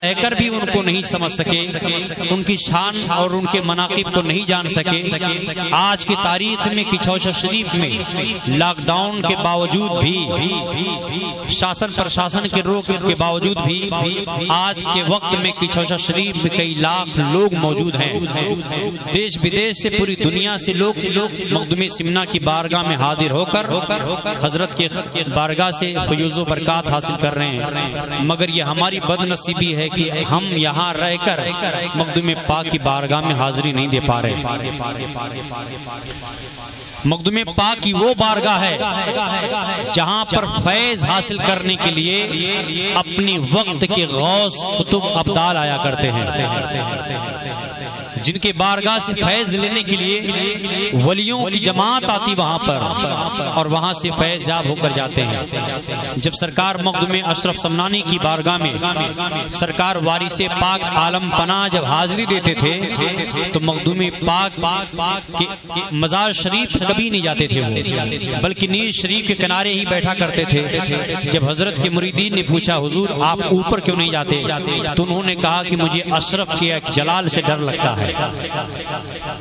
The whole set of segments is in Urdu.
رہ کر بھی ان کو نہیں سمجھ سکے، ان کی شان اور ان کے مناقب کو نہیں جان سکے۔ آج کی تاریخ میں کچھوشا شریف میں لاک ڈاؤن کے باوجود بھی، شاسن پرشاسن کے روک کے باوجود بھی آج کے وقت میں کچھوشا شریف میں کئی لاکھ لوگ موجود ہیں۔ دیش بدیش سے، پوری دنیا سے لوگ مقدم سمنا کی بارگاہ میں حاضر ہو کر حضرت کے بارگاہ سے فیوز و برکات حاصل کر رہے ہیں، مگر یہ ہماری بد نصیبی ہے کہ ہم یہاں رہ کر مقدم پاک کی بارگاہ میں حاضری نہیں دے پا رہے۔ مقدم پاک کی وہ بارگاہ ہے جہاں پر فیض حاصل کرنے کے لیے اپنی وقت کے غوث قطب ابدال آیا کرتے ہیں، جن کے بارگاہ سے فیض لینے کے لیے ولیوں کی جماعت آتی وہاں پر، اور وہاں سے فیض یاب ہو کر جاتے ہیں۔ جب سرکار مقدم اشرف سمنانی کی بارگاہ میں سرکار وارث پاک عالم پناہ جب حاضری دیتے تھے تو مقدم پاک کے مزار شریف کبھی نہیں جاتے تھے وہ، بلکہ نیز شریف کے کنارے ہی بیٹھا کرتے تھے۔ جب حضرت کے مریدین نے پوچھا حضور آپ اوپر کیوں نہیں جاتے، تو انہوں نے کہا کہ مجھے اشرف کے جلال سے ڈر لگتا ہے۔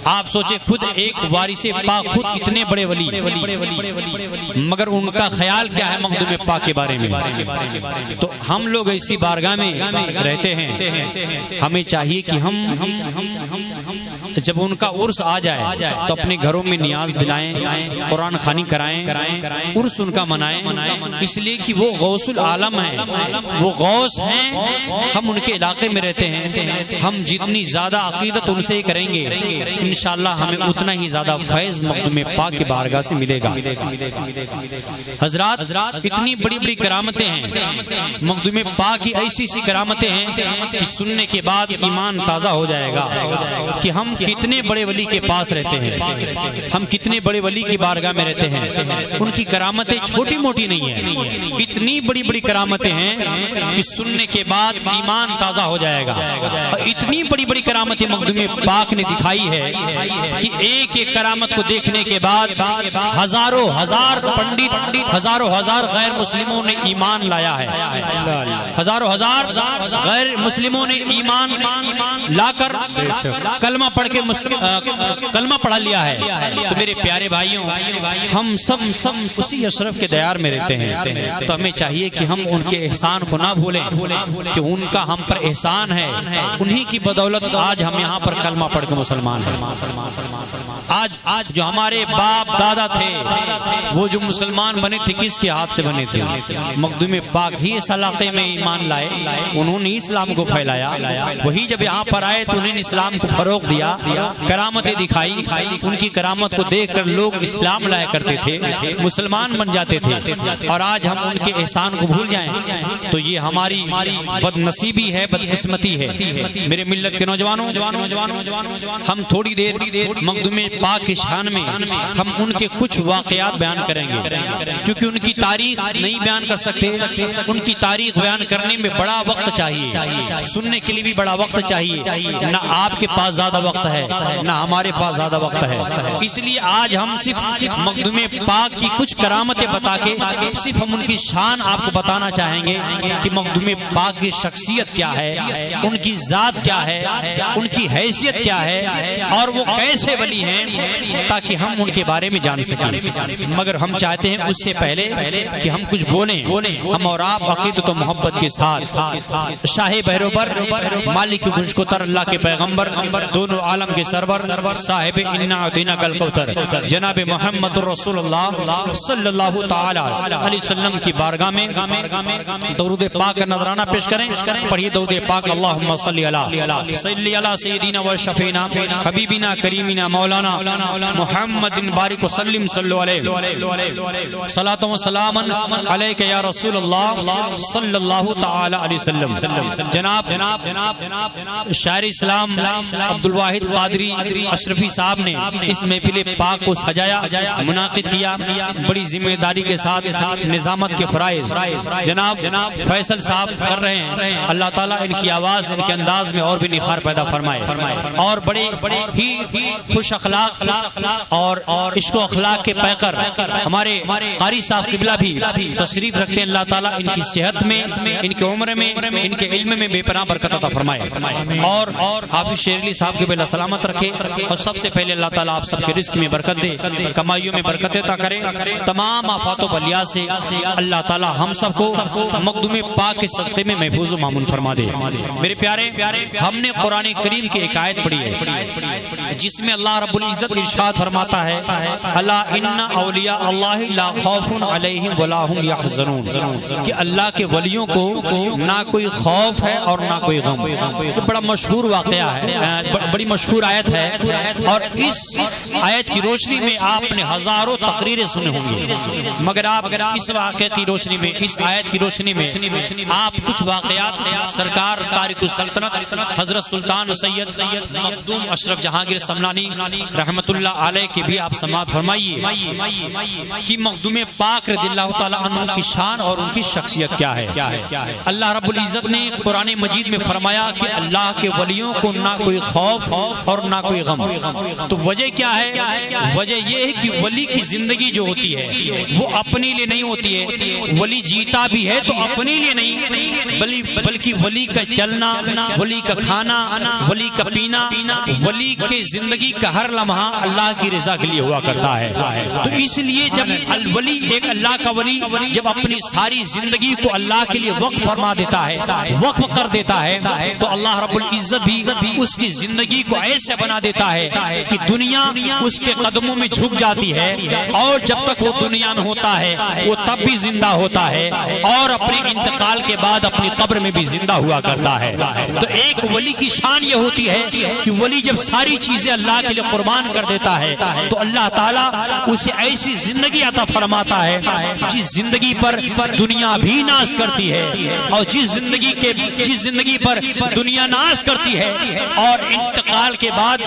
آپ سوچے، خود ایک وارث پاک، خود اتنے بڑے ولی، مگر ان کا خیال کیا ہے مقدم پاک کے بارے میں۔ تو ہم لوگ ایسی بارگاہ میں رہتے ہیں، ہمیں چاہیے کہ ہم جب ان کا عرس آ جائے تو اپنے گھروں میں نیاز دلائیں، قرآن خوانی کرائیں، عرس ان کا منائیں، اس لیے کہ وہ غوث العالم ہیں، وہ غوث ہیں۔ ہم ان کے علاقے میں رہتے ہیں، ہم جتنی زیادہ عقیدت ان سے کریں گے انشاءاللہ ہمیں اتنا ہی زیادہ فیض مقدم پاک کی بارگاہ سے ملے گا۔ حضرات، اتنی بڑی بڑی کرامتیں ہیں مقدم پاک کی، ایسی سی کرامتیں ہیں کہ سننے کے بعد ایمان تازہ ہو جائے گا کہ ہم کتنے بڑے ولی کے پاس رہتے ہیں، ہم کتنے بڑے ولی کی بارگاہ میں رہتے ہیں۔ ان کی کرامتیں چھوٹی موٹی نہیں ہیں، اتنی بڑی بڑی کرامتیں ہیں کہ سننے کے بعد ایمان تازہ ہو جائے گا۔ اور اتنی بڑی بڑی کرامتیں مقدم پاک نے دکھائی ہے کہ ایک ایک کرامت کو دیکھنے کے بعد ہزاروں ہزار پنڈت، ہزاروں ہزار غیر مسلموں نے ایمان لایا ہے، ہزاروں ہزار غیر مسلموں نے ایمان لا کر کلمہ پڑھ کے کلمہ پڑھا لیا ہے۔ تو میرے پیارے بھائیوں، ہم سب اسی اشرف کے دیار میں رہتے ہیں، تو ہمیں چاہیے کہ ہم ان کے احسان کو نہ بھولیں کہ ان کا ہم پر احسان ہے، انہی کی بدولت آج ہم یہاں پر کلمہ پڑھ کے مسلمان ہیں۔ آج جو ہمارے باپ دادا تھے وہ جو مسلمان بنے تھے کس کے ہاتھ سے بنے تھے؟ مقدم پاک ہی اس علاقے میں ایمان لائے، انہوں نے اسلام کو پھیلایا، وہی جب یہاں پر آئے تو انہوں نے اسلام کو فروغ دیا، کرامتیں دکھائی، ان کی کرامت کو دیکھ کر لوگ اسلام لایا کرتے تھے، مسلمان بن جاتے تھے، اور آج ہم ان کے احسان کو بھول جائیں تو یہ ہماری بد نصیبی ہے، بدقسمتی ہے۔ میرے ملت کے نوجوانوں، ہم تھوڑی دیر مقدم پاک کی شان میں ہم ان کے کچھ واقعات بیان کریں گے، کیونکہ ان کی تاریخ نہیں بیان کر سکتے، ان کی تاریخ بیان کرنے میں بڑا وقت چاہیے، سننے کے لیے بھی بڑا وقت چاہیے، نہ آپ کے پاس زیادہ وقت ہے نہ ہمارے پاس زیادہ وقت ہے۔ اس لیے آج ہم صرف مقدم پاک کی کچھ کرامتیں بتا کے صرف ہم ان کی شان آپ کو بتانا چاہیں گے کہ مقدم پاک کی شخصیت کیا ہے، ان کی ذات کیا ہے، ان کی حیثیت کیا ہے، اور وہ کیسے ولی ہیں، تاکہ ہم ان کے بارے میں جان سکیں۔ مگر ہم چاہتے ہیں اس سے پہلے کہ ہم کچھ بولیں، ہم اور آپ عقیدت و محبت کے ساتھ شاہ بہروبر، مالک خوشگوار اللہ کے پیغمبر، دونوں عالم کے سرور، صاحب انا اعطیناک الکوثر، جناب محمد رسول اللہ صلی اللہ تعالی علیہ وسلم کی بارگاہ میں درود پاک کا نذرانہ پیش کریں۔ پڑھیے درود پاک، اللہم صلی علی سیدنا و شفینا حبیبنا کریمنا مولانا محمد بارک وسلم صلی علیہ، صلاۃ و سلام علیک یا رسول اللہ صلی اللہ تعالی علیہ وسلم۔ جناب شاعر اسلام عبدالواحد قادری اشرفی صاحب نے اس محفل پاک کو سجایا، منعقد کیا، بڑی ذمہ داری کے ساتھ نظامت کے فرائض جناب فیصل صاحب کر رہے ہیں۔ اللہ تعالیٰ ان کی آواز، ان کے انداز میں اور بھی نخار پیدا فرمائے، اور بڑے ہی خوش اخلاق اور عشق و اخلاق کے پیکر ہمارے قاری صاحب قبلہ بھی تشریف رکھتے ہیں۔ اللہ تعالیٰ ان کی صحت میں، ان کی عمر میں، ان کے علم میں بے پناہ برکت عطا فرمائے اور حافظ شیر علی صاحب کے بے سلامت رکھے، اور سب سے پہلے اللہ تعالیٰ آپ سب کے رزق میں برکت دے، کمائیوں میں برکت عطا کرے، تمام آفات و بلیات سے اللہ تعالیٰ ہم سب کو مخدوم پاک کے صدقے میں محفوظ و مامون فرما دے۔ میرے پیارے، ہم نے قرآن کریم کی ایک آیت پڑھی ہے جس میں اللہ رب العزت ارشاد فرماتا ہے الا ان اولیاء اللہ لا خوف علیہم ولا هم يحزنون، کہ اللہ کے ولیوں کو نہ کوئی خوف ہے اور نہ کوئی غم۔ یہ بڑا مشہور واقعہ ہے، بڑی مشہور آیت ہے، اور اس آیت کی روشنی میں آپ نے ہزاروں تقریریں سنے ہوں گے، مگر آپ اس واقعے کی روشنی میں، اس آیت کی روشنی میں آپ کچھ واقعات سرکار تارک السلطنت حضرت سلطان سید مخدوم اشرف جہانگیر سمنانی رحمت اللہ علیہ کی بھی آپ سماعت فرمائیے کہ مخدوم پاک رضی اللہ تعالیٰ عنہ کی شان اور ان کی شخصیت کیا ہے۔ اللہ رب العزت نے قرآن مجید میں فرمایا کہ اللہ کے ولیوں کو نہ کوئی خوف اور نہ کوئی غم۔ تو وجہ کیا ہے؟ وجہ یہ ہے کہ ولی کی زندگی جو ہوتی ہے وہ اپنے لیے نہیں ہوتی ہے، ولی جیتا بھی ہے تو اپنے لیے نہیں، بلکہ ولی کا چلنا، ولی کا کھانا، ولی کا پینا، ولی کے زندگی کا ہر لمحہ اللہ کی رضا کے لیے ہوا کرتا ہے۔ تو اس لیے جب الولی، ایک اللہ کا ولی جب اپنی ساری زندگی کو اللہ کے لیے وقف فرما دیتا ہے، وقف کر دیتا ہے، تو اللہ رب العزت بھی اس کی زندگی کو ایسے بنا دیتا ہے کہ دنیا اس کے قدموں میں جھک جاتی ہے، اور جب تک وہ دنیا میں ہوتا ہے وہ تب بھی زندہ ہوتا ہے، اور اپنے انتقال کے بعد اپنی قبر میں بھی زندہ ہوا کرتا ہے۔ تو ایک ولی کی شان یہ ہوتی ہے کہ ولی جب ساری چیزیں اللہ کے لیے قربان کر دیتا ہے تو اللہ تعالیٰ اسے ایسی زندگی عطا فرماتا ہے جس زندگی پر دنیا بھی ناز کرتی ہے، اور جس زندگی پر دنیا ناز کرتی ہے، اور انتقال کے بعد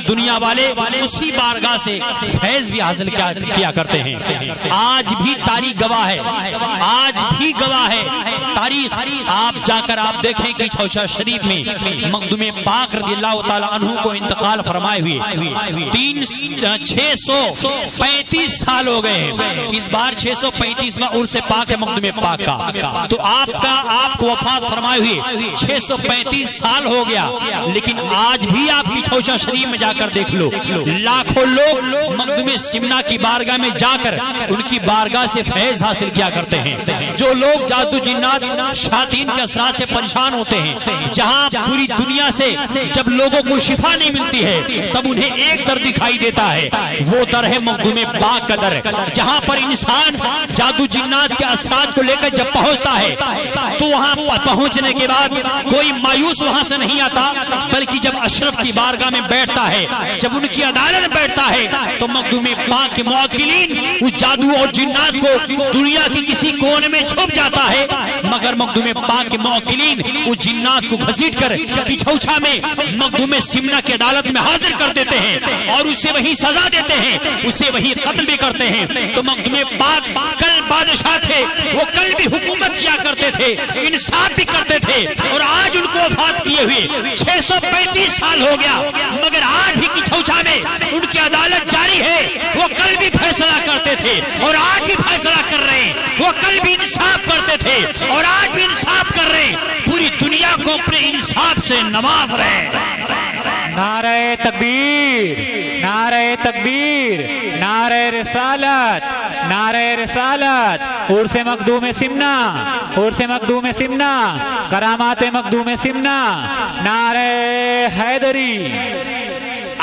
دنیا والے اسی بارگاہ سے فیض بھی حاصل کیا کرتے ہیں۔ آج بھی تاریخ گواہ ہے، آج بھی گواہ ہے تاریخ۔ آپ جا کر آپ دیکھیں کہ چوشا شریف میں مخدوم پاک رضی اللہ تعالیٰ عنہ کو انتقال فرمائے ہوئے 635 سال ہو گئے ہیں۔ اس بار 635واں عرس پاک ہے مخدوم پاک کا، تو آپ کو وفات فرمائے ہوئے 635 سال ہو گیا، لیکن آج بھی آپ کی چوشا شریف میں جا کر دیکھ لو، لاکھوں لوگ مخدوم سمنا کی بارگاہ میں جا کر ان کی بارگاہ سے فیض حاصل کیا کرتے ہیں۔ جو لوگ جادو جنات شیاطین کے اثرات سے پریشان ہوتے ہیں، جہاں پوری دنیا سے جب لوگوں کو شفا نہیں ملتی ہے تب انہیں ایک در دکھائی دیتا ہے، وہ در ہے مخدوم پاک کا در، جہاں پر انسان جادو جنات کے اثرات کو لے کر جب پہنچتا ہے تو وہاں پہنچنے کے بعد کوئی مایوس وہاں سے نہیں آتا، بلکہ جب اشرف کی بارگاہ میں بیٹھتا ہے، جب ان کی عدالت میں بیٹھتا ہے تو مخدوم پاک کے موکلین اس جادو اور جنات کو دنیا کی کسی کونے میں چھپ جاتا ہے، مگر مخدوم پاک کے موکلین اس جنات کو گھسیٹ کر کچھوچا میں مخدوم سمنا کی عدالت میں حاضر کر دیتے ہیں، اور اسے وہی سزا دیتے ہیں، اسے وہی قتل بھی کرتے ہیں۔ تو مخدوم پاک کل بادشاہ تھے، وہ کل بھی حکومت کیا کرتے تھے، انصاف بھی کرتے تھے، اور آج ان کو وفات کیے ہوئے 635 سال ہو گیا، مگر آج بھی کچھوچا میں ان کی عدالت جاری ہے۔ وہ کل بھی فیصلہ کرتے تھے اور آج بھی فیصلہ کر رہے ہیں، وہ کل بھی انصاف کرتے تھے اور آج بھی انصاف کر رہے ہیں، پوری دنیا کو اپنے انصاف سے نواز رہے ہیں۔ نعرہ تکبیر، نعرہ تکبیر، نعرہ رسالت، نعرہ رسالت، عرس مخدوم سمنا، عرس مخدوم سمنا، کرامات مخدوم سمنا، نعرہ حیدری۔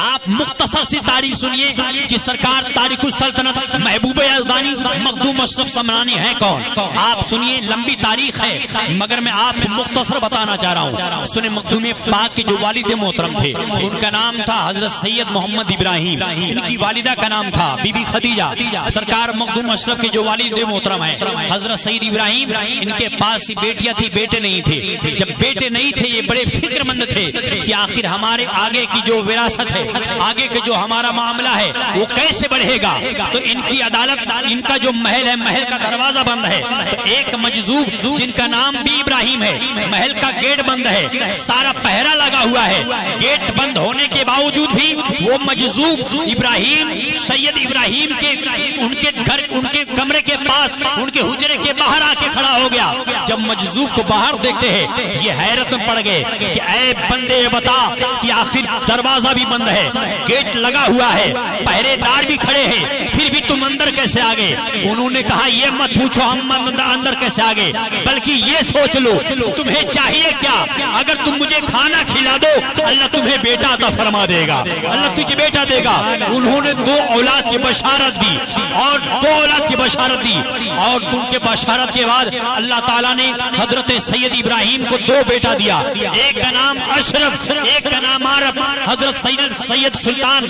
آپ مختصر سی تاریخ سنیے کہ سرکار تارک السلطنت محبوب یزدانی مخدوم اشرف سمنانی ہے کون۔ آپ سنیے، لمبی تاریخ ہے مگر میں آپ کو مختصر بتانا چاہ رہا ہوں۔ سنیں، مخدوم پاک کے جو والد محترم تھے ان کا نام تھا حضرت سید محمد ابراہیم، ان کی والدہ کا نام تھا بی بی خدیجہ۔ سرکار مخدوم اشرف کے جو والد محترم ہیں حضرت سید ابراہیم، ان کے پاس بیٹیاں تھی، بیٹے نہیں تھے۔ جب بیٹے نہیں تھے یہ بڑے فکر مند تھے کہ آخر ہمارے آگے کی جو وراثت ہے، آگے کے جو ہمارا معاملہ ہے وہ کیسے بڑھے گا۔ تو ان کی عدالت، ان کا جو محل ہے، محل کا دروازہ بند ہے، تو ایک مجذوب جن کا نام بھی ابراہیم ہے، محل کا گیٹ بند ہے، سارا پہرا لگا ہوا ہے۔ گیٹ بند ہونے کے باوجود بھی وہ مجذوب ابراہیم سید ابراہیم کے ان کے گھر ان کے کمرے کے پاس ان کے حجرے کے باہر آ کے کھڑا ہو گیا. جب مجذوب کو باہر دیکھتے ہیں یہ حیرت میں پڑ گئے کہ اے بندے بتا کہ آخر دروازہ بھی بند ہے, گیٹ لگا ہوا ہے, پہرے دار بھی کھڑے ہیں, پھر بھی تم اندر کیسے آ گئے؟ انہوں نے کہا یہ مت پوچھو ہم اندر کیسے آ گئے, بلکہ یہ سوچ لو تمہیں چاہیے کیا. اگر تم مجھے کھانا کھلا دو اللہ تمہیں بیٹا عطا فرما دے گا, اللہ تجھے بیٹا دے گا. انہوں نے 2 اولاد کی بشارت دی اور 2 اولاد کی بشارت دی, اور ان کے بشارت کے بعد اللہ تعالیٰ نے حضرت سید ابراہیم کو 2 بیٹا دیا. ایک کا نام اشرف, ایک کا نام عارف. حضرت سید سلطان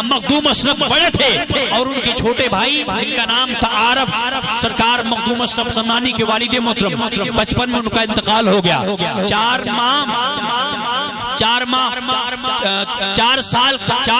مخدوم اشرف بڑے تھے اور ان کے چھوٹے بھائی جن کا نام تھا عارف, سرکار مخدوم اشرف سمنانی کے والد محترم بچپن میں ان کا انتقال ہو گیا. 4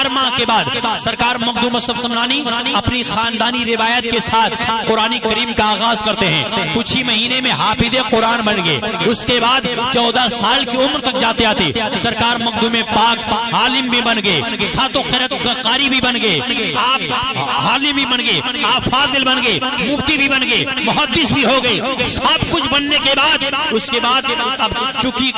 ماہ کے بعد سرکار مخدوم اشرف سمنانی اپنی خاندانی روایت کے ساتھ قرآن کریم کا آغاز کرتے ہیں. کچھ ہی مہینے میں حافظ قرآن بن گئے. اس کے بعد 14 سال کی عمر تک جاتے آتے سرکار مخدوم پاک عالم بھی بن گئے, 7 قرات قاری بھی بن گئے, آپ عالم بھی بن گئے, آپ فاضل بن گئے, مفتی بھی بن گئے, محدث بھی ہو گئے. سب کچھ بننے کے بعد اس کے بعد اب چونکہ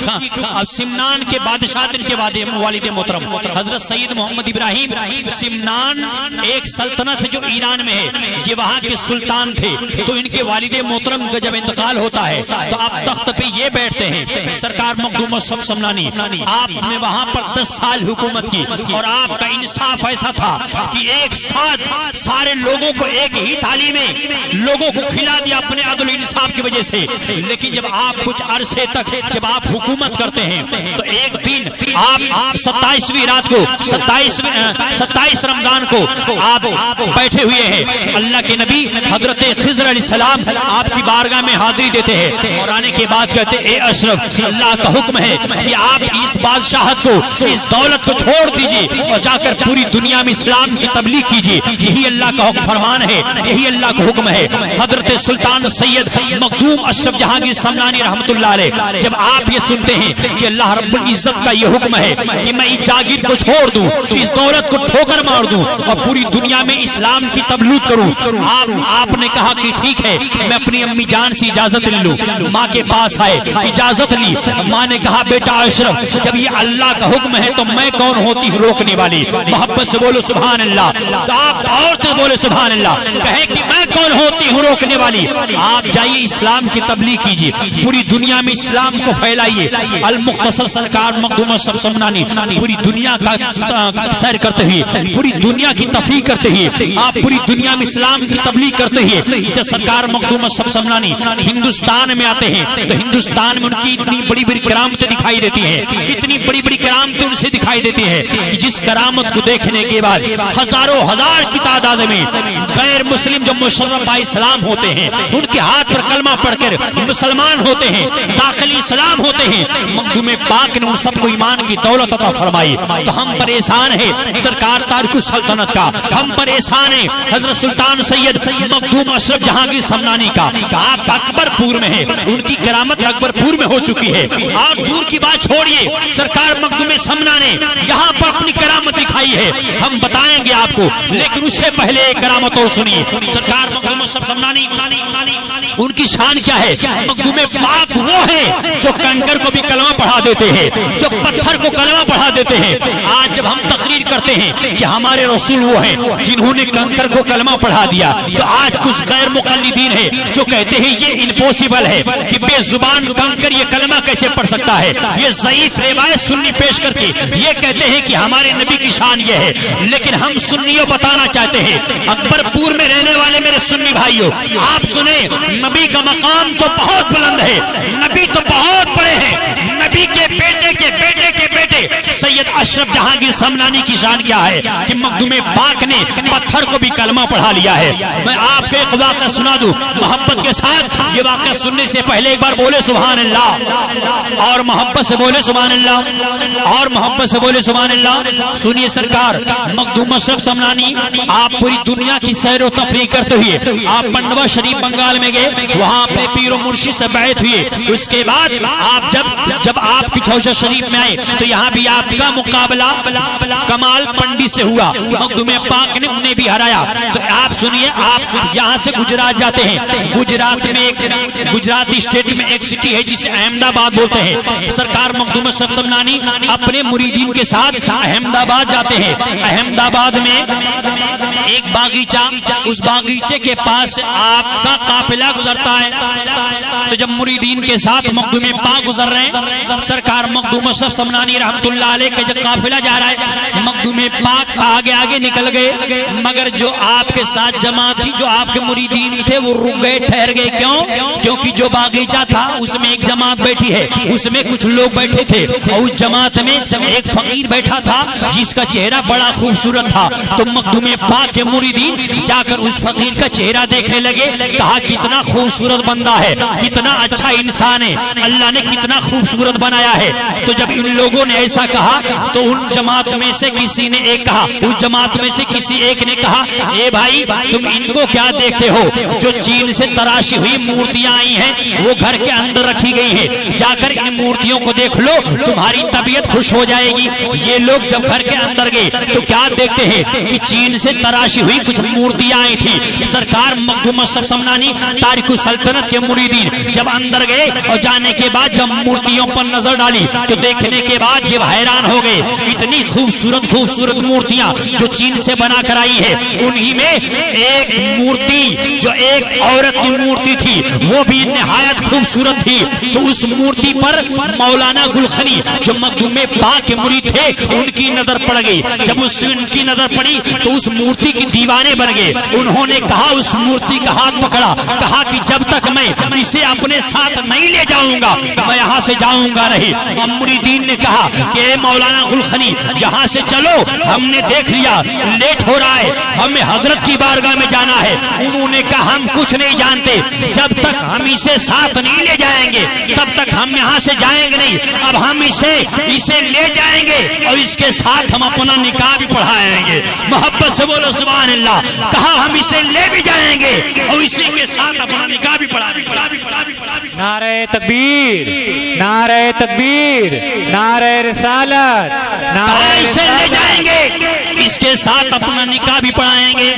سمنان کے بادشاہ ان کے والد محترم حضرت سید محمد ابراہیم, سمنان ایک سلطنت ہے جو ایران میں ہے, یہ وہاں کے سلطان تھے. تو ان کے والد محترم کا جب انتقال ہوتا ہے تو آپ تخت پہ یہ بیٹھتے ہیں سرکار مخدوم اشرف سمنانی. آپ نے وہاں پر 10 سال حکومت کی اور آپ کا انصاف ایسا تھا کہ ایک ساتھ سارے لوگوں کو ایک ہی تھالی میں لوگوں کو کھلا دیا اپنے عدل انصاف کی وجہ سے. لیکن جب آپ کچھ عرصے تک جب آپ حکومت کرتے ہیں تو ایک دن آپ 27ویں رات کو 27 رمضان کو آپ بیٹھے ہوئے ہیں, اللہ کے نبی حضرت خضر علیہ السلام آپ کی بارگاہ میں حاضری دیتے ہیں اور آنے کے بعد کہتے اے اشرف اللہ کا حکم ہے کہ آپ اس بادشاہت کو اس دولت کو چھوڑ دیجئے اور جا کر پوری دنیا میں اسلام کی تبلیغ کیجئے. یہی اللہ کا فرمان ہے, یہی اللہ کا حکم ہے. حضرت سلطان سید مخدوم اشرف جہانگیر سمنانی رحمت اللہ علیہ جب آپ یہ سنتے ہیں کہ اللہ رب العزت کا یہ حکم ہے کہ میں اس جاگیر کو چھوڑ دوں, اس دولت کو ٹھوکر مار دوں اور پوری دنیا میں اسلام کی تبلیغ کروں, آپ نے کہا کہ ٹھیک ہے میں اپنی امی جان سے اجازت لے لوں. ماں کے پاس آئے, اجازت لی. ماں نے کہا بیٹا اشرف جب یہ اللہ کا حکم ہے تو میں کون ہوتی ہوں روکنے والی. محبت سے بولو سبحان اللہ. آپ اور سے بولے سبحان اللہ. کہے کہ میں کون ہوتی ہوں روکنے والی. آپ جائیے اسلام کی تبلیغ کیجیے, پوری دنیا میں اسلام کو پھیلائیے. المختصر سرکار مخدوم اشرف سمنانی پوری دنیا کا سیر کرتے ہوئے, پوری دنیا کی تفریح کرتے ہوئے, آپ پوری دنیا میں اسلام کی تبلیغ کرتے ہوئے جب سرکار مخدوم اشرف سمنانی ہندوستان میں آتے ہیں تو ہندوستان میں ان کی اتنی بڑی بڑی کرامتیں دکھائی دیتی ہیں, اتنی بڑی بڑی کرامتیں ان سے دکھائی دیتی ہیں کہ جس کرامت کو دیکھنے کے بعد ہزاروں ہزار کی تعداد میں غیر مسلم جو مشرف بھائی اسلام ہوتے ہیں ان کے ہاتھ پر کلمہ پڑھ کر مسلمان ہوتے ہیں, داخلی اسلام ہوتے ہیں. مخدوم پاک نے ان سب کو ایمان کی دولت عطا فرمائی. تو ہم پریشان ہیں سرکار تارک السلطنت کا, ہم پریشان ہیں حضرت سلطان سید مخدوم اشرف جہانگیر سمنانی کا. آپ اکبر پور میں ہیں, ان کی کرامت اکبر پور میں ہو چکی ہے. اور دور کی بات چھوڑیے, سرکار مخدوم سمنا نے یہاں پر اپنی کرامت دکھائی ہے, ہم بتائیں گے آپ کو. لیکن اس سے پہلے ایک کرامت اور سنیے. سرکار مخدوم اشرف سمنانی ان کی شان کیا ہے؟ مخدوم پاک وہ ہیں جو کنکر کو بھی کلمہ پڑھا دیتے ہیں, جو پتھر کو کلمہ پڑھا دیتے ہیں. آج جب ہم تقریر کرتے ہیں کہ ہمارے رسول وہ ہیں جنہوں نے کنکر کو کلمہ پڑھا دیا, تو آج کچھ غیر مقلدین ہیں جو کہتے ہیں یہ امپوسیبل ہے کہ بے زبان کنکر یہ کلمہ کیسے پڑھ سکتا ہے. یہ ضعیف روایت سنی پیش کر کے یہ کہتے ہیں کہ ہمارے نبی کی شان یہ ہے. لیکن ہم سنیوں بتانا چاہتے ہیں, اکبر پور میں رہنے والے میرے سنی بھائیوں, آپ سنیں نبی کا مقام تو بہت بلند ہے, نبی تو بہت بڑے ہیں. نبی کے بیٹے کے بیٹے کے بیٹے سید اشرف جہانگیر سمنانی کی شان کیا ہے کہ مخدوم پاک نے پتھر کو بھی کلمہ پڑھا لیا ہے. میں آپ کو ایک واقعہ سنا دوں محبت کے ساتھ. یہ واقعہ سننے سے پہلے ایک بار بولے سبحان اللہ, اور محبت سے بولے سبحان اللہ, اور محبت سے بولے سبحان اللہ. سنیے سرکار مخدوم اشرف سمنانی آپ پوری دنیا کی سیر و تفریح کرتے ہوئے آپ پنڈوا شریف بنگال میں گئے, وہاں اپنے پیر و مرشد سے بیعت ہوئے. اس کے بعد آپ جب آپ کچھ حوضہ شریف میں آئے تو یہاں بھی آپ کا مقابلہ کمال پنڈی سے ہوا، مخدوم پاک نے انہیں بھی ہرایا۔ تو آپ سنیے، آپ یہاں سے گجرات جاتے ہیں، گجرات میں ایک گجرات اسٹیٹ میں ایک سٹی ہے جسے احمد آباد بولتے ہیں۔ سرکار مخدوم اشرف سمنانی اپنے مریدین کے ساتھ احمد آباد جاتے ہیں۔ احمد آباد میں ایک باغیچہ، اس باغیچے کے پاس سے آپ کا قافلہ گزرتا ہے۔ تو جب مریدین کے ساتھ مخدوم پاک گزر رہے ہیں، سرکار مخدوم اشرف سمنانی رحمت اللہ علیہ کا جب قافلہ جا رہا ہے، مخدوم پاک آگے آگے نکل گئے، مگر جو آپ کے ساتھ جماعت تھی، جو آپ کے مریدین تھے، وہ رک گئے، ٹھہر گئے۔ کیوں؟ کیونکہ جو باغیچہ تھا اس میں ایک جماعت بیٹھی ہے، اس میں کچھ لوگ بیٹھے تھے، اور اس جماعت میں ایک فقیر بیٹھا تھا جس کا چہرہ بڑا خوبصورت تھا۔ تو مخدوم پاک کے مریدین جا کر اس فقیر کا چہرہ دیکھنے لگے، کہا کتنا خوبصورت بندہ ہے، کتنا اچھا انسان ہے، اللہ نے کتنا خوبصورت بنایا ہے۔ تو جب ان لوگوں نے ایسا کہا تو ان جماعت میں سے کسی نے ایک کہا، اس جماعت میں سے کسی ایک نے کہا، اے بھائی تم ان کو کیا دیکھتے ہو؟ جو چین سے تراشی ہوئی مورتیاں آئی ہیں وہ گھر کے اندر رکھی گئی ہیں، جا کر ان مورتیوں کو دیکھ لو، تمہاری طبیعت خوش ہو جائے گی۔ یہ لوگ جب گھر کے اندر گئے تو کیا دیکھتے ہیں کہ چین سے تراشی ہوئی کچھ مورتیاں آئی تھی۔ سرکار مخدوم اشرف سمنانی تارک السلطنت کے مریدین جب اندر گئے اور جانے کے بعد جب مورتیوں پر نظر ڈالی تو دیکھنے کے بعد یہ حیران ہو گئے، اتنی خوبصورت خوبصورت مورتیاں جو چین سے بنا کر آئی ہے۔ انہی میں ایک مورتی جو ایک عورت کی مورتی تھی وہ بھی نہایت خوبصورت تھی۔ تو اس مورتی پر مولانا گلخنی جو مخدوم پاک کے مرید تھے ان کی نظر پڑ گئی۔ جب ان کی نظر پڑی تو اس مورتی کی دیوانے بن گئے۔ انہوں نے کہا، اس مورتی کا ہاتھ پکڑا، کہا کہ جب تک میں اسے اپنے ساتھ نہیں لے جاؤں گا میں یہاں سے جاؤں گا نہیں۔ اب مریدین نے کہا کہ اے مولانا گلخنی یہاں سے چلو، ہم نے دیکھ لیا لیٹ ہو رہا ہے، ہمیں حضرت کی بارگاہ میں جانا ہے۔ انہوں نے کہا ہم کچھ نہیں جانتے، جب تک ہم اسے ساتھ نہیں لے جائیں گے تب تک ہم یہاں سے جائیں گے نہیں۔ اب ہم اسے لے جائیں گے اور اس کے ساتھ ہم اپنا نکاح بھی پڑھائیں گے۔ محبت سے بولو سبحان اللہ۔ کہا ہم اسے لے بھی جائیں گے اور اسی کے ساتھ اپنا نکاح بھی پڑھائیں گے۔ نعرہ تکبیر، نعرہ تکبیر، نعرہ رسالت، نعرہ اسے لے جائیں گے، اس کے ساتھ اپنا نکاح بھی پڑھائیں گے۔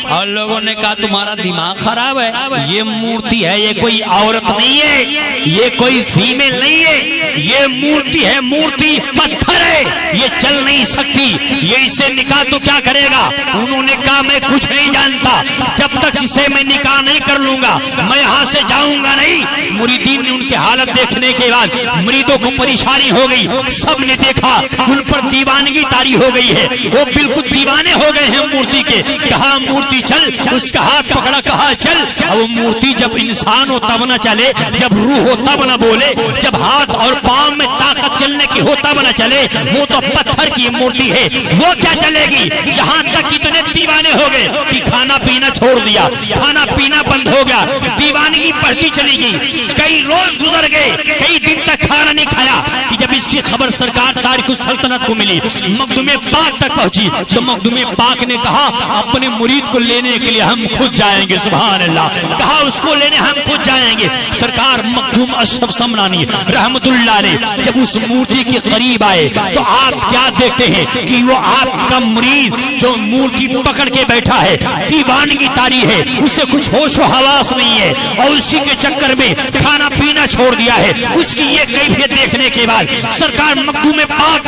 اور لوگوں نے کہا تمہارا دماغ خراب ہے، یہ مورتی ہے، یہ کوئی عورت نہیں ہے، یہ کوئی فیمیل نہیں ہے، یہ مورتی ہے، مورتی پتھر ہے، یہ چل نہیں سکتی، یہ اسے نکاح تو کیا کرے گا؟ انہوں نے کہا میں کچھ نہیں جانتا، جب تک اسے میں نکاح نہیں کر لوں گا میں یہاں سے جاؤں گا نہیں۔ مریدین نے ان کی حالت دیکھنے کے بعد مریدوں کو پریشانی ہو گئی، سب نے دیکھا ان پر دیوانگی طاری ہو گئی ہے، وہ بالکل دیوانے ہو گئے ہیں مورتی کے۔ کہا مورتی چل، اس کا ہاتھ پکڑا، کہا چل۔ اب وہ مورتی جب انسان ہو تب نہ چلے، جب روح ہو تب نہ بولے، جب ہاتھ اور پاؤں میں طاقت چلنے کی ہو تب نہ چلے، وہ تو پتھر کی مورتی ہے، وہ کیا چلے گی؟ یہاں تک اتنے دیوانے ہو گئے کہ کھانا پینا چھوڑ دیا، کھانا پینا بند ہو گیا، دیوانگی بڑھتی چلی گئی۔ کئی روز گزر گئے، کئی دن تک کھانا نہیں کھایا کہ جب اس کی خبر سرکار تارک السلطنت کو ملی، مخدوم پاک تک پہنچی تو مخدوم پاک نے کہا اپنے مرید کو لینے کے لیے ہم خود جائیں گے۔ سبحان اللہ۔ کہا اس کو لینے ہم خود جائیں گے۔ سرکار مخدوم اشرف سمنانی رحمت اللہ علیہ جب اس مورتی کے قریب آئے تو آپ کیا دیکھتے ہیں کہ وہ آپ کا مرید جو مورتی پکڑ کے بیٹھا ہے، دیوانگی طاری ہے، اسے کچھ ہوش و حواس نہیں ہے، اور اسی کے چکر میں کھانا پینا چھوڑ دیا ہے۔ اس کی یہ کیفیت دیکھنے کے بعد سرکار مخدوم پاک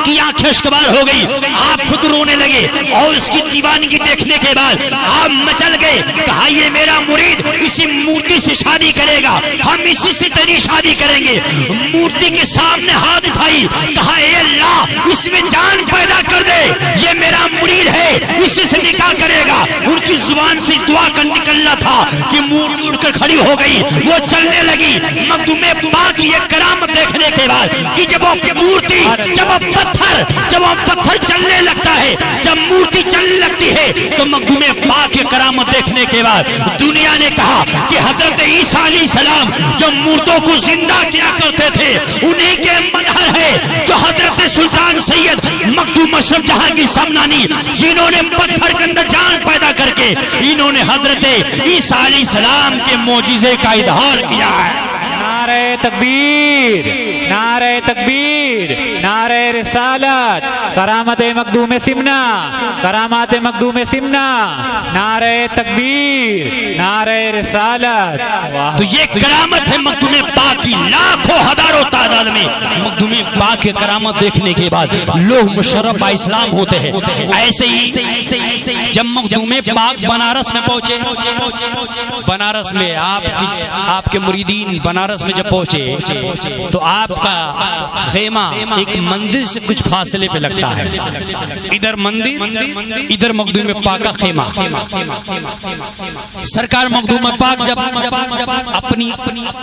کی آنکھیں اشکبار ہو گئی، آپ خود رونے لگے، اور اس کی دیوانگی دیکھنے کے بعد آپ مچل گئے۔ کہا یہ میرا مرید اسی مورتی سے شادی کرے گا، ہم اسی سے تیری شادی کریں گے۔ مورتی کے سامنے ہاتھ اٹھائی، کہا اے اللہ اس میں جان پیدا کر دے، یہ میرا مرید ہے، اسی سے نکاح کرے گا۔ ان کی زبان سے دعا کر نکلنا تھا کہ مورتی اٹھ کر کھڑی ہو گئی، وہ چلنے لگی۔ مخدوم پاک کی یہ کرامت دیکھنے کے بعد کہ جب وہ مورتی، جب وہ پتھر چلنے لگتا ہے، جب مورتی چلنے لگتی ہے تو مخدوم پاک کی کرامت دیکھنے کے بعد دنیا نے کہا کہ حضرت عیسیٰ علیہ السلام جو مردوں کو زندہ کیا کرتے تھے انہی کے مظہر ہے جو حضرت سلطان سید مخدوم اشرف جہانگیر سمنانی، جنہوں نے پتھر کے اندر جان پیدا کر کے انہوں نے حضرت عیسیٰ علیہ السلام کے معجزے کا اظہار کیا ہے۔ نعرہ تکبیر، نعرہ تکبیر، نعرہ رسالت، کرامت مخدوم سمنا، کرامات مخدوم سمنا، نعرہ تکبیر، نعرہ رسالت۔ تو یہ کرامت ہے مخدوم پاک کی، لاکھوں ہزاروں تعداد میں مخدوم پاک کی کرامت دیکھنے کے بعد لوگ مشرف با اسلام ہوتے ہیں۔ ایسے ہی جب مخدوم پاک بنارس میں پہنچے، بنارس میں آپ کے مریدین بنارس میں جب پہنچے تو آپ کا خیمہ ایک مندر سے کچھ فاصلے پہ لگتا ہے، ادھر مندر ادھر مخدوم پاک کا خیمہ۔ سرکار مخدوم پاک جب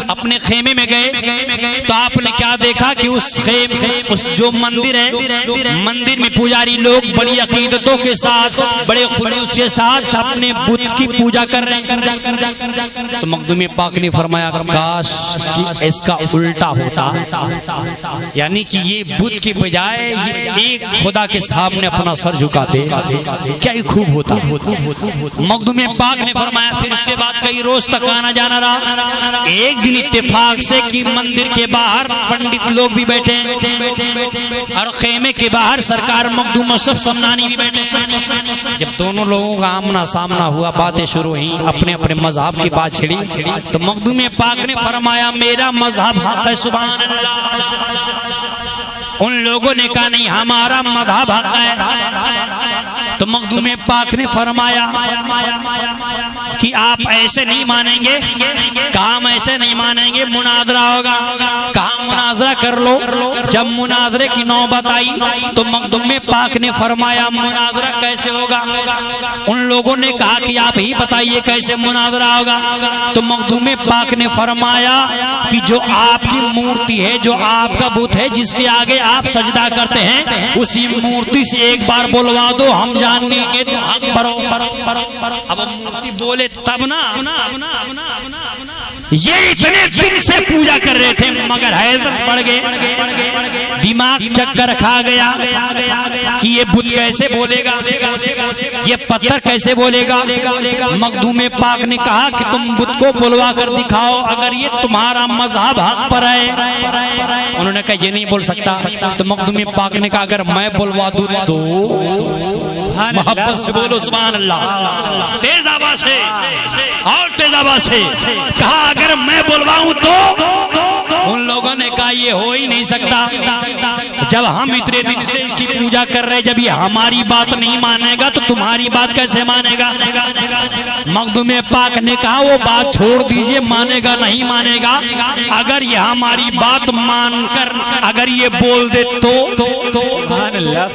اپنے خیمے میں گئے تو آپ نے کیا دیکھا کہ اس جو مندر ہے، مندر میں پجاری لوگ بڑی عقیدتوں کے ساتھ، بڑے خلوص کے ساتھ اپنے بت کی پوجا کر رہے ہیں۔ تو مخدوم پاک نے فرمایا کاش کہ اس کا الٹا ہوتا، یعنی کہ یہ بت کی بجائے یہ ایک خدا کے سامنے اپنا سر جھکاتے، کیا ہی خوب ہوتا۔ مخدوم پاک نے فرمایا پھر اس کے بعد کئی روز تک آنا جانا رہا۔ ایک دن اتفاق سے کہ مندر کے باہر پنڈت لوگ بھی بیٹھے اور خیمے کے باہر سرکار مخدوم یوسف سمنانی بھی بیٹھے۔ جب دونوں لوگوں کا آمنا سامنا ہوا، باتیں شروع ہوئیں، اپنے اپنے مذہب کی بات چھڑی، تو مخدوم پاک نے فرمایا میرا مذہب حق ہے، سبحان اللہ۔ ان لوگوں نے کہا نہیں ہمارا مذہب حق ہے۔ تو مخدوم پاک نے فرمایا کہ آپ ایسے نہیں مانیں گے، کہا ہم ایسے نہیں مانیں گے، مناظرہ ہوگا، کہا مناظرہ کر لو۔ جب مناظرے کی نوبت آئی تو مخدوم پاک نے فرمایا مناظرہ کیسے ہوگا؟ ان لوگوں نے کہا کہ آپ ہی بتائیے کیسے مناظرہ ہوگا؟ تو مخدوم پاک نے فرمایا کہ جو آپ کی مورتی ہے، جو آپ کا بت ہے، جس کے آگے آپ سجدہ کرتے ہیں، اسی مورتی سے ایک بار بلوا دو، ہم جاننے گے تو حق پرو۔ اب مورتی بولے تب نا، یہ اتنے دن سے پوجا کر رہے تھے مگر حیرت پڑ گئے، دماغ چکر کھا گیا کہ یہ بت کیسے بولے گا، یہ پتھر کیسے بولے گا۔ مخدوم پاک نے کہا کہ تم بت کو بلوا کر دکھاؤ اگر یہ تمہارا مذہب حق پر ہے۔ انہوں نے کہا یہ نہیں بول سکتا۔ تو مخدوم پاک نے کہا اگر میں بلوا دوں تو محبت سے بولو سبحان اللہ، تیز آواز سے اور تیز آواز سے کہا اگر میں بلواؤں تو ان لوگوں نے کہا یہ ہو ہی نہیں سکتا، جب ہم اتنے دن سے اس کی پوجا کر رہے، جب یہ ہماری بات نہیں مانے گا تو تمہاری بات کیسے مانے گا؟ مخدوم پاک نے کہا وہ بات چھوڑ دیجئے، مانے گا نہیں مانے گا، اگر یہ ہماری بات مان کر اگر یہ بول دے تو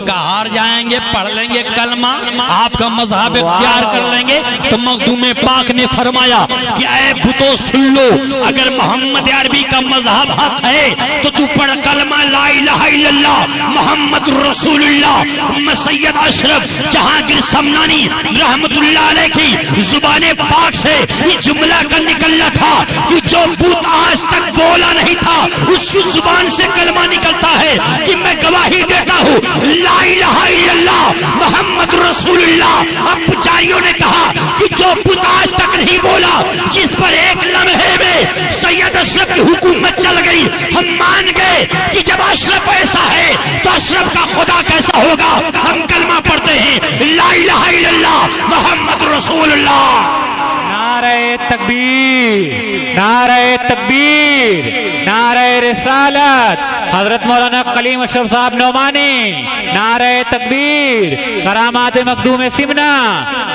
ہار جائیں گے، پڑھ لیں گے کلمہ، آپ کا مذہب اختیار کر لیں گے۔ تو مخدوم پاک نے فرمایا کہ اے بتو سن لو، اگر محمد عربی کا مذہب حق ہے تو پڑھ کلمہ لا الہ الا اللہ محمد رسول اللہ۔ سید اشرف جہانگیر سمنانی رحمت اللہ علیہ کی زبان پاک سے یہ جملہ کا نکلنا تھا کہ جو بت آج تک بولا نہیں تھا اس کی زبان سے کلمہ نکلتا ہے کہ میں گواہی دیتا ہوں لا الہ الا اللہ محمد رسول اللہ۔ اب پجاریوں نے کہا کہ جو بت آج تک نہیں بولا، جس پر ایک لمحے میں سید اشرف کی حکومت چل گئی، ہم مان گئے کہ جب اشرف ایسا ہے تو اشرف کا خدا کیسا ہوگا۔ ہم کلمہ پڑھتے ہیں لا الہ الا اللہ محمد رسول اللہ۔ نعرہ تکبیر، نعرہ تکبیر، نعرہ رسالت، حضرت مولانا کلیم اشرف صاحب نعمانی، نعرہ تکبیر، کرامات مخدوم سمنا،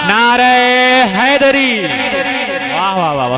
نعرہ حیدری۔ واہ واہ واہ۔